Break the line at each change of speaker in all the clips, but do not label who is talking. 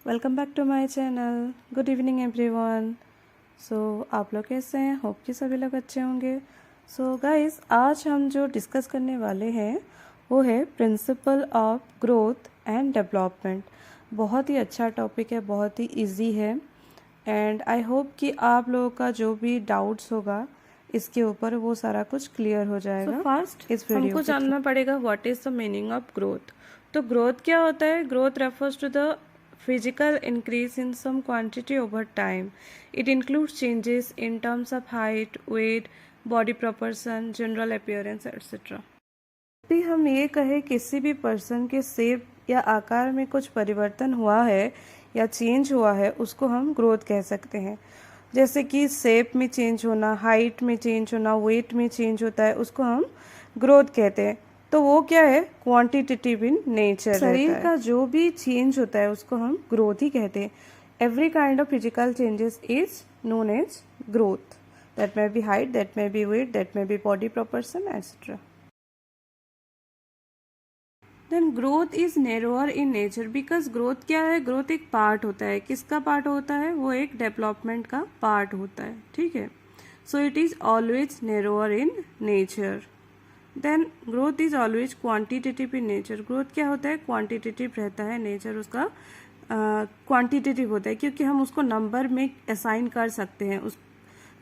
Welcome back to my channel. Good evening everyone. आप लोग कैसे हैं? होप कि सभी लोग अच्छे होंगे। गाइस, आज हम जो डिस्कस करने वाले हैं वो है principle of growth and development. बहुत ही अच्छा टॉपिक है, बहुत ही इजी है एंड आई होप कि आप लोगों का जो भी डाउट्स होगा इसके ऊपर वो सारा कुछ क्लियर हो जाएगा।
फर्स्ट
इस वीडियो
हमको जानना पड़ेगा what is the meaning of growth. तो ग्रोथ क्या होता है? Growth refers to the physical increase in some quantity over time. It includes changes in terms of height, weight, body proportion, general appearance, etc.
भी हम ये कहें किसी भी पर्सन के शेप या आकार में कुछ परिवर्तन हुआ है या चेंज हुआ है, उसको हम ग्रोथ कह सकते हैं। जैसे कि शेप में चेंज होना, हाइट में चेंज होना, वेट में चेंज होता है, उसको हम ग्रोथ कहते हैं। तो वो क्या है? Quantitative in nature. शरीर का जो भी चेंज होता है उसको हम ग्रोथ ही कहते हैं। Every kind of physical changes is known as growth. That may be height, that may be weight, that may be body proportion etcetera.
Then growth is narrower in nature because growth क्या है? Growth एक part होता है। किसका part होता है? वो एक डेवलपमेंट का पार्ट होता है। ठीक है, so it is always narrower in nature. Then growth is always quantitative in nature. Growth क्या होता है? क्वांटिटेटिव रहता है। नेचर उसका क्वांटिटेटिव होता है क्योंकि हम उसको नंबर में असाइन कर सकते हैं।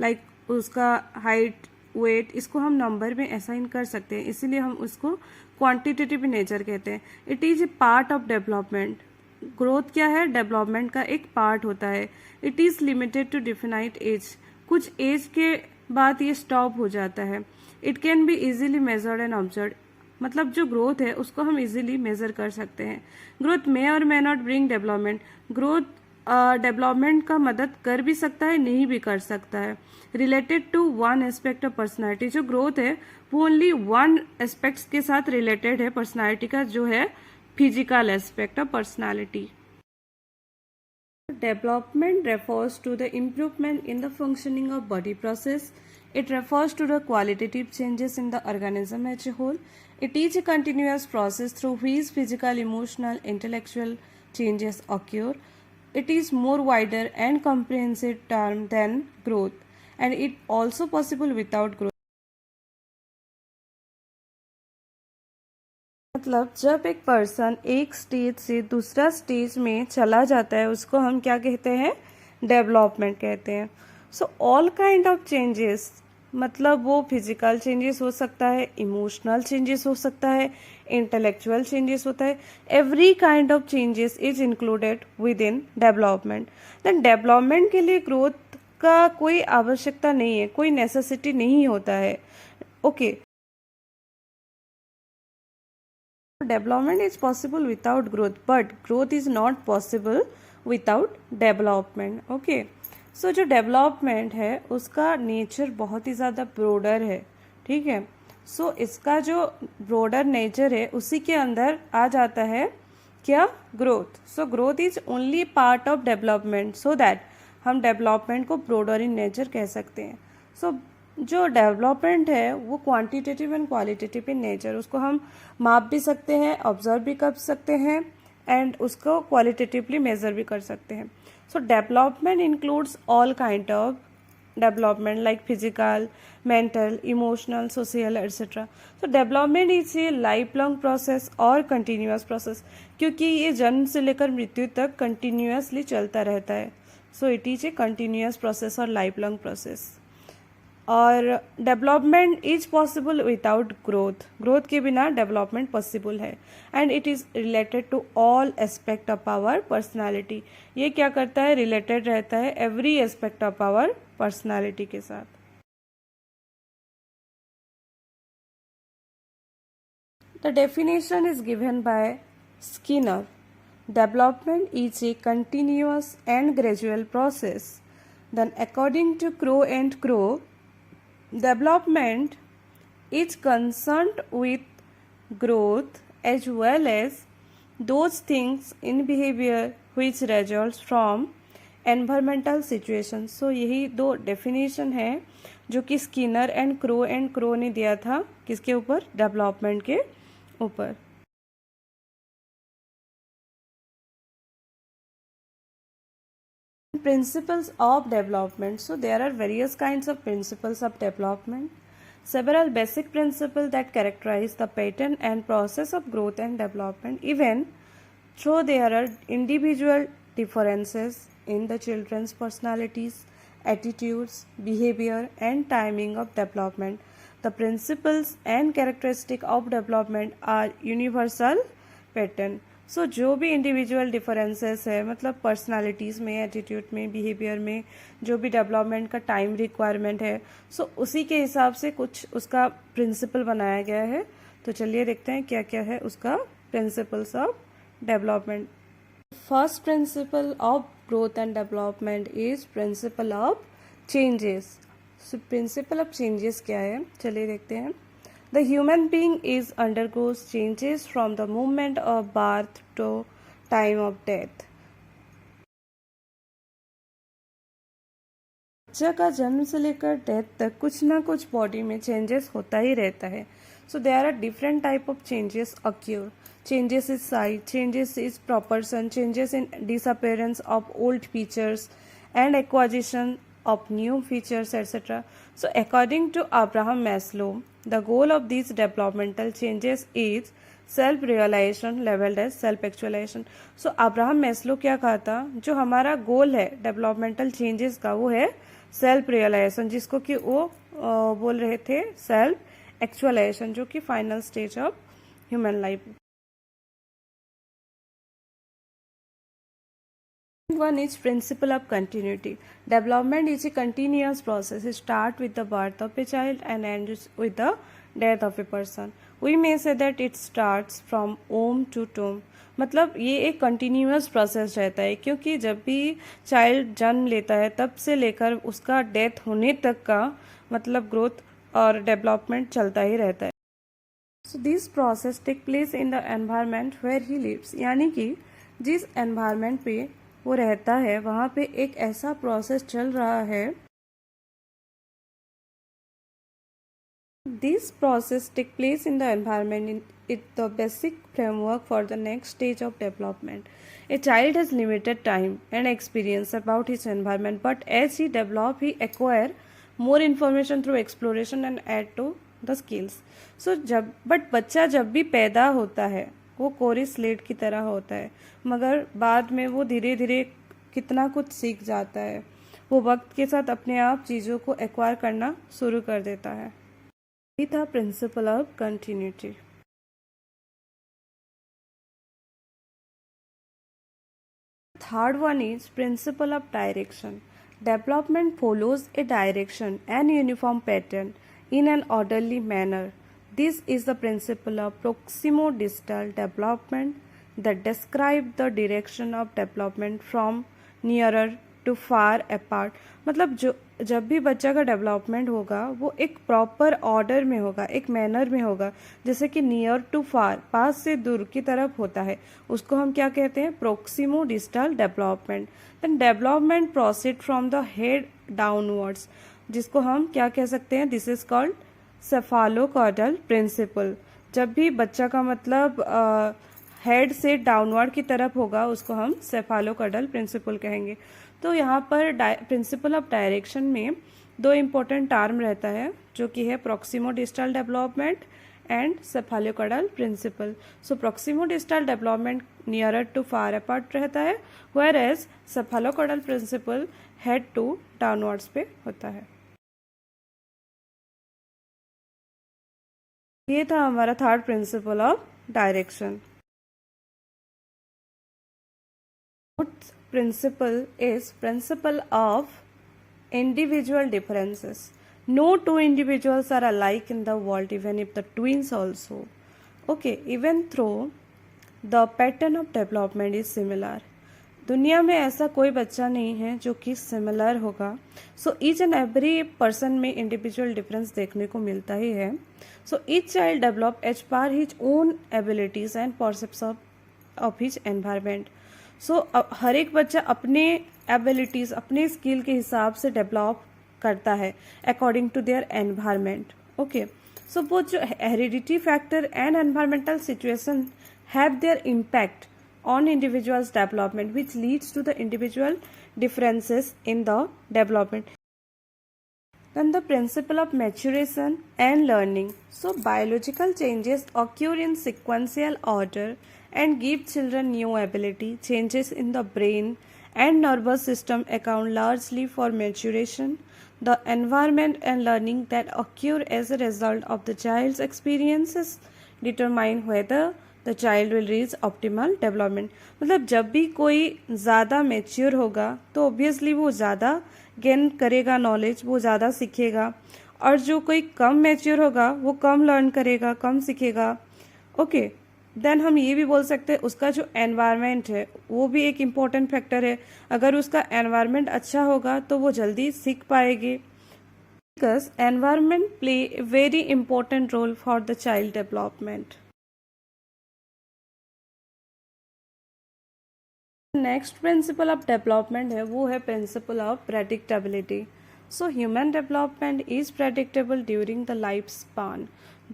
लाइक उसका हाइट, वेट, इसको हम नंबर में असाइन कर सकते हैं, इसीलिए हम उसको क्वांटिटेटिव इन नेचर कहते हैं। It is a part of development. Growth क्या है? डेवलपमेंट का एक पार्ट होता है। It is limited to definite age. कुछ एज के बाद ये स्टॉप हो जाता है। It can be easily measured and observe. मतलब जो ग्रोथ है उसको हम इजीली मेजर कर सकते हैं। ग्रोथ मे और may not bring development. Growth development का मदद कर भी सकता है, नहीं भी कर सकता है। Related to one aspect of personality. जो ग्रोथ है वो ओनली वन एस्पेक्ट के साथ रिलेटेड है पर्सनालिटी का, जो है physical aspect of personality. Development refers to the improvement in the functioning of body process. It refers to the qualitative changes in the organism as a whole. It is a continuous process through which physical, emotional, intellectual changes occur. It is more wider and comprehensive term than growth, and it also possible without growth.
मतलब जब एक person एक stage से दूसरा stage में चला जाता है उसको हम क्या कहते हैं? डेवलपमेंट कहते हैं। ऑल काइंड ऑफ चेंजेस, मतलब वो फिजिकल चेंजेस हो सकता है, इमोशनल चेंजेस हो सकता है, इंटेलेक्चुअल चेंजेस होता है। Every kind of changes is included within development. Then development के लिए ग्रोथ का कोई आवश्यकता नहीं है, कोई नेसेसिटी नहीं होता है। Okay, development is possible without growth, but growth is not possible without development. Okay, जो डेवलपमेंट है उसका नेचर बहुत ही ज़्यादा ब्रोडर है। ठीक है, इसका जो ब्रोडर नेचर है उसी के अंदर आ जाता है क्या? Growth. Growth is only part of development, so that हम डेवलपमेंट को ब्रोडर इन नेचर कह सकते हैं। जो डेवलपमेंट है वो quantitative and qualitative in nature. उसको हम माप भी सकते हैं, ऑब्जर्व भी कर सकते हैं एंड उसको क्वालिटेटिवली मेजर भी कर सकते हैं। Development includes all kind of development like physical, mental, emotional, social etcetera. Development is A life long process और कंटिन्यूअस प्रोसेस, क्योंकि ये जन्म से लेकर मृत्यु तक कंटिन्यूअसली चलता रहता है। It is a continuous process और लाइफ लॉन्ग प्रोसेस। और development is possible without growth. Growth के बिना डेवलपमेंट पॉसिबल है and it is related to all aspect of our personality. ये क्या करता है? रिलेटेड रहता है every aspect of our personality के साथ। The definition is given by Skinner. Development is a continuous and gradual process. Then according to Crow and Crow, development is concerned with growth as well as those things in behavior which results from environmental situations. यही दो definition है जो कि Skinner and crow ने दिया था किसके ऊपर? डेवलपमेंट के ऊपर। Principles of development. So there are various kinds of principles of development. Several basic principles that characterize the pattern and process of growth and development, even though there are individual differences in the children's personalities, attitudes, behavior, and timing of development. The principles and characteristics of development are universal pattern. सो जो भी individual differences है, मतलब personalities में, attitude में, behaviour में, जो भी development का टाइम रिक्वायरमेंट है, सो उसी के हिसाब से कुछ उसका प्रिंसिपल बनाया गया है. तो चलिए देखते हैं क्या क्या है उसका principles of development. First principle of growth and development is principle of changes. So principle of changes क्या है, चलिए देखते हैं. The human being is undergoes changes from the moment of birth to time of death. बच्चा का जन्म से लेकर डेथ तक कुछ ना कुछ बॉडी में चेंजेस होता ही रहता है. So there are different type of changes occur. Changes is size, changes is proportion, changes in disappearance of old features and acquisition of new features, etc. So according to Abraham Maslow, the goal of these developmental changes is self-realization labeled as self-actualization. So Abraham Maslow क्या कहा था, जो हमारा गोल है developmental changes का वो है self realisation, जिसको कि वो बोल रहे थे सेल्फ एक्चुअलाइजेशन, जो कि final stage of human life. One is principle of continuity. Development is a continuous process. It starts with the birth of a child and ends with the death of a person. We may say that it starts from womb to tomb. मतलब ये एक continuous process रहता है, क्योंकि जब भी child जन्म लेता है तब से लेकर उसका डेथ होने तक का मतलब ग्रोथ और डेवलपमेंट चलता ही रहता है. So this process take place in the environment where he lives. यानी कि जिस एनवायरनमेंट पे वो रहता है वहाँ पे एक ऐसा प्रोसेस चल रहा है. This process take place in the environment it the basic framework for the next stage of development. A child has limited time and experience about his environment, but as he develop, he acquire more information through exploration and add to the skills. So but बच्चा जब भी पैदा होता है वो कोरी slate की तरह होता है, मगर बाद में वो धीरे धीरे कितना कुछ सीख जाता है. वो वक्त के साथ अपने आप चीज़ों को एक्वायर करना शुरू कर देता है. ये था principle of continuity. Third one is principle of direction. Development follows a direction and uniform pattern in an orderly manner. This is the principle of proximo-distal development that describe the direction of development from nearer to far apart. मतलब जब भी बच्चा का development होगा वो एक proper order में होगा, एक मैनर में होगा, जैसे कि नियर टू फार, पास से दूर की तरफ होता है, उसको हम क्या कहते हैं, proximo distal development. Then development proceed from the head downwards, जिसको हम क्या कह सकते हैं, this is called cephalocaudal principle. जब भी बच्चा का मतलब हेड से डाउनवर्ड की तरफ होगा उसको हम सेफालोकॉर्डल प्रिंसिपल कहेंगे. तो यहाँ पर प्रिंसिपल ऑफ डायरेक्शन में दो इम्पोर्टेंट टर्म रहता है, जो कि है proximo distal development and cephalocaudal principle. So proximo distal development nearer to far apart रहता है, where as cephalocaudal principle head to downwards पे होता है. ये था हमारा third principle of direction. Principle is principle of individual differences. No two individuals are alike in the world, even if the twins also. Okay, even though the pattern of development is similar. दुनिया में ऐसा कोई बच्चा नहीं है जो कि similar होगा. So each and every person में इंडिविजुअल डिफरेंस देखने को मिलता ही है. So each child develop as per his own abilities and perception of his environment. सो हर एक बच्चा अपने एबिलिटीज़, अपने स्किल के हिसाब से डेवलप करता है according to their environment. Okay, so both जो heredity factor and environmental situation have their impact on individual's development, which leads to the individual differences in the development. Then the principle of maturation and learning. So biological changes occur in sequential order and give children new ability. Changes in the brain and nervous system account largely for maturation. The environment and learning that occur as a result of the child's experiences determine whether the child will reach optimal development. मतलब जब भी कोई ज़्यादा mature होगा तो obviously वो ज़्यादा gain करेगा नॉलेज, वो ज़्यादा सीखेगा, और जो कोई कम मेच्योर होगा वो कम लर्न करेगा, कम सीखेगा. ओके, देन हम ये भी बोल सकते हैं उसका जो एनवायरनमेंट है वो भी एक इम्पोर्टेंट फैक्टर है. अगर उसका एनवायरनमेंट अच्छा होगा तो वो जल्दी सीख पाएगी. Because environment play a very important role for the child development. Next principle of development है वो है principle of predictability. So human development is predictable during the life span.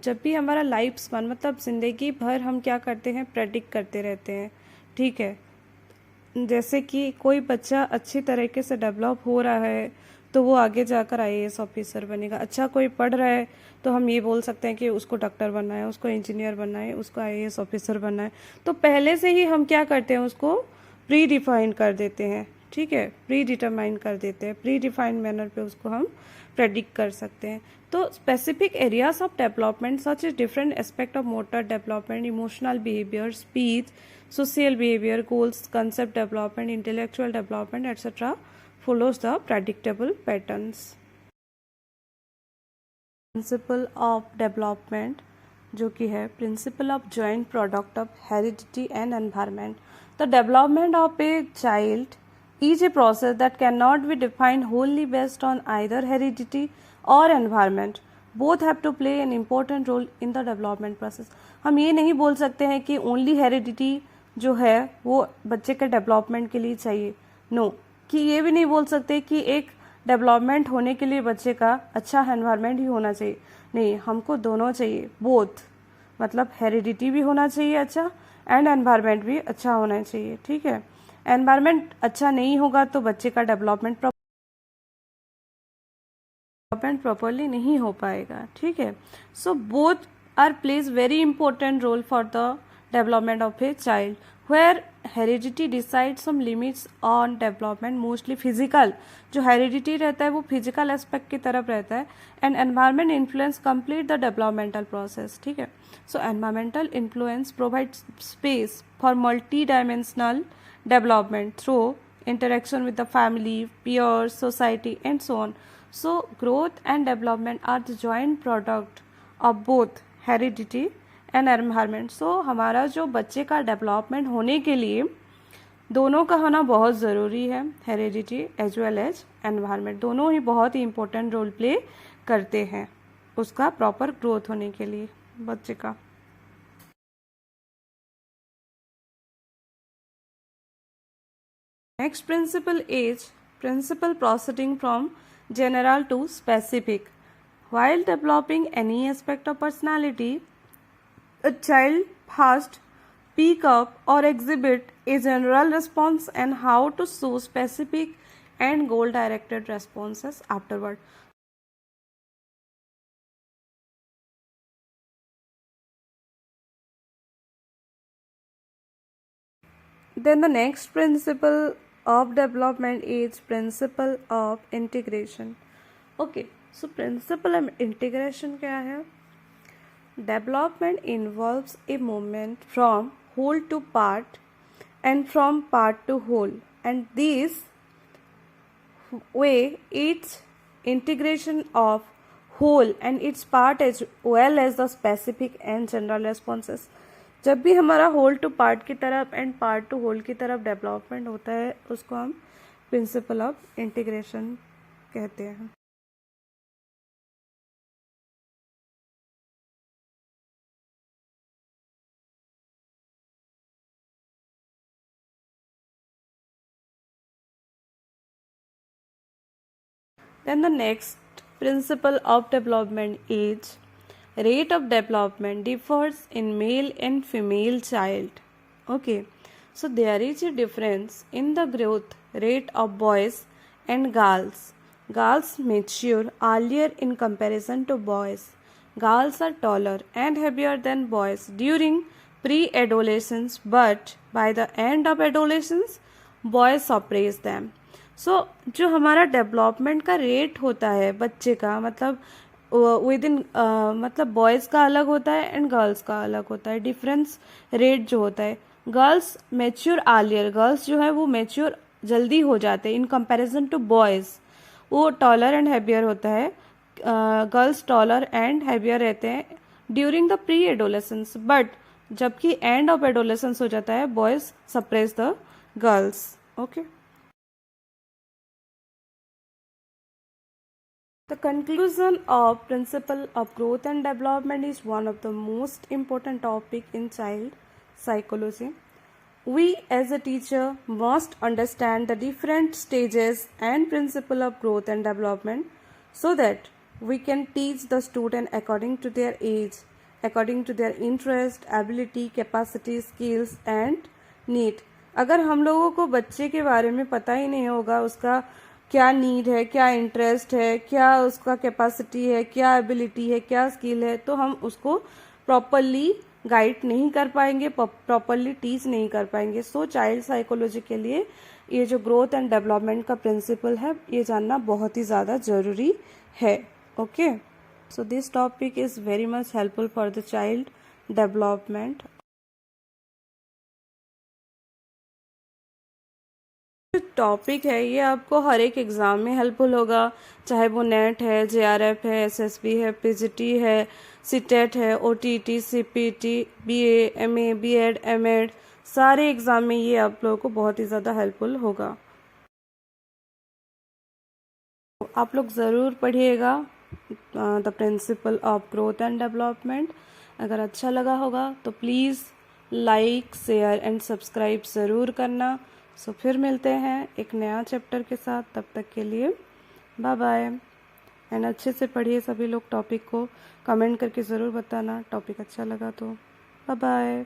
जब भी हमारा लाइफ स्पान मतलब ज़िंदगी भर हम क्या करते हैं, प्रेडिक्ट करते रहते हैं. ठीक है, जैसे कि कोई बच्चा अच्छी तरीके से डेवलप हो रहा है तो वो आगे जाकर आईएएस ऑफिसर बनेगा. अच्छा कोई पढ़ रहा है तो हम ये बोल सकते हैं कि उसको डॉक्टर बनना है, उसको इंजीनियर बनना है, उसको आईएएस ऑफिसर बनना है. तो पहले से ही हम क्या करते हैं, उसको प्री डिफाइन कर देते हैं. ठीक है, प्री डिटरमाइन कर देते हैं, प्री डिफाइंड मैनर पे उसको हम प्रेडिक्ट कर सकते हैं. तो specific areas of development such is different aspect of motor development, emotional behaviour, speech, social behavior, goals, concept development, intellectual development, etc. follows the predictable patterns. Principle of development जो कि है principle of joint product of heredity and environment. The development of a child is a process that cannot be defined wholly based on either heredity or environment. Both have to play an important role in the development process. हम ये नहीं बोल सकते हैं कि only heredity जो है वो बच्चे के डेवलपमेंट के लिए चाहिए. नो, कि ये भी नहीं बोल सकते कि एक डेवलपमेंट होने के लिए बच्चे का अच्छा एनवायरनमेंट ही होना चाहिए. नहीं, हमको दोनों चाहिए, बोथ. मतलब हेरिडिटी भी होना चाहिए अच्छा एंड एनवायरनमेंट भी अच्छा होना चाहिए. ठीक है, एनवायरनमेंट अच्छा नहीं होगा तो बच्चे का डेवलपमेंट प्रॉपरली नहीं हो पाएगा. ठीक है, so both are plays very important role for the development of a child, where heredity decides some limits on development, mostly physical. जो heredity रहता है वो physical aspect की तरफ रहता है, and environment influence complete the developmental process. ठीक है, so environmental influence provides space for multi-dimensional development through interaction with the family, peers, society, and so on. So growth and development are the joint product of both heredity and environment. So हमारा जो बच्चे का development होने के लिए दोनों का होना बहुत ज़रूरी है. Heredity as well as environment दोनों ही बहुत ही इंपॉर्टेंट रोल प्ले करते हैं उसका प्रॉपर ग्रोथ होने के लिए बच्चे का. Next principle is principle proceeding from general to specific. While developing any aspect of personality, a child must pick up or exhibit a general response and how to show specific and goal directed responses afterward. Then the next principle of development is principle of integration. Okay, so principle of integration क्या है? Development involves a movement from whole to part and from part to whole, and this way its integration of whole and its part as well as the specific and general responses. जब भी हमारा whole to part की तरफ and part to whole की तरफ development होता है उसको हम प्रिंसिपल ऑफ इंटीग्रेशन कहते हैं. Then the next principle of development is rate of development differs in male and female child. Okay, So there is a difference in the growth rate of boys and girls. Girls mature earlier in comparison to boys. Girls are taller and heavier than boys during pre-adolescence, but by the end of adolescence, boys surpass them. सो जो हमारा development का rate होता है बच्चे का, मतलब with in मतलब boys का अलग होता है एंड गर्ल्स का अलग होता है. डिफरेंस रेट जो होता है, गर्ल्स मैच्योर अर्लियर, गर्ल्स जो है वो मैच्योर जल्दी हो जाते हैं इन कंपैरिजन टू बॉयज़. वो टॉलर एंड हैवियर होता है, गर्ल्स टॉलर एंड हैवियर रहते हैं during the pre adolescence, but जबकि एंड ऑफ एडोलेसेंस हो जाता है boys suppress the girls. Okay. The conclusion of principle of growth and development is one of the most important topic in child psychology. We as a teacher must understand the different stages and principle of growth and development so that we can teach the student according to their age, according to their interest, ability, capacity, skills and need. अगर हम लोगों को बच्चे के बारे में पता ही नहीं होगा, उसका क्या नीड है, क्या इंटरेस्ट है, क्या उसका कैपेसिटी है, क्या एबिलिटी है, क्या स्किल है, तो हम उसको प्रॉपरली गाइड नहीं कर पाएंगे, प्रॉपरली टीच नहीं कर पाएंगे. सो चाइल्ड साइकोलॉजी के लिए ये जो ग्रोथ एंड डेवलपमेंट का प्रिंसिपल है, ये जानना बहुत ही ज़्यादा ज़रूरी है. Okay. So this topic is very much helpful for the child development. Topic है ये आपको हर एक एग्ज़ाम में हेल्पफुल होगा, चाहे वो नेट है, जेआरएफ है, एसएसबी है, पीजीटी है, सीटेट है, OTT, CPT, BA, MA, BEd, MEd, सारे एग्ज़ाम में ये आप लोगों को बहुत ही ज़्यादा हेल्पफुल होगा. आप लोग ज़रूर पढ़िएगा the principle of growth and development. अगर अच्छा लगा होगा तो please like, share and subscribe ज़रूर करना. सो फिर मिलते हैं एक नया चैप्टर के साथ. तब तक के लिए बाय बाय. एंड अच्छे से पढ़िए सभी लोग टॉपिक को. कमेंट करके ज़रूर बताना टॉपिक अच्छा लगा तो. Bye bye.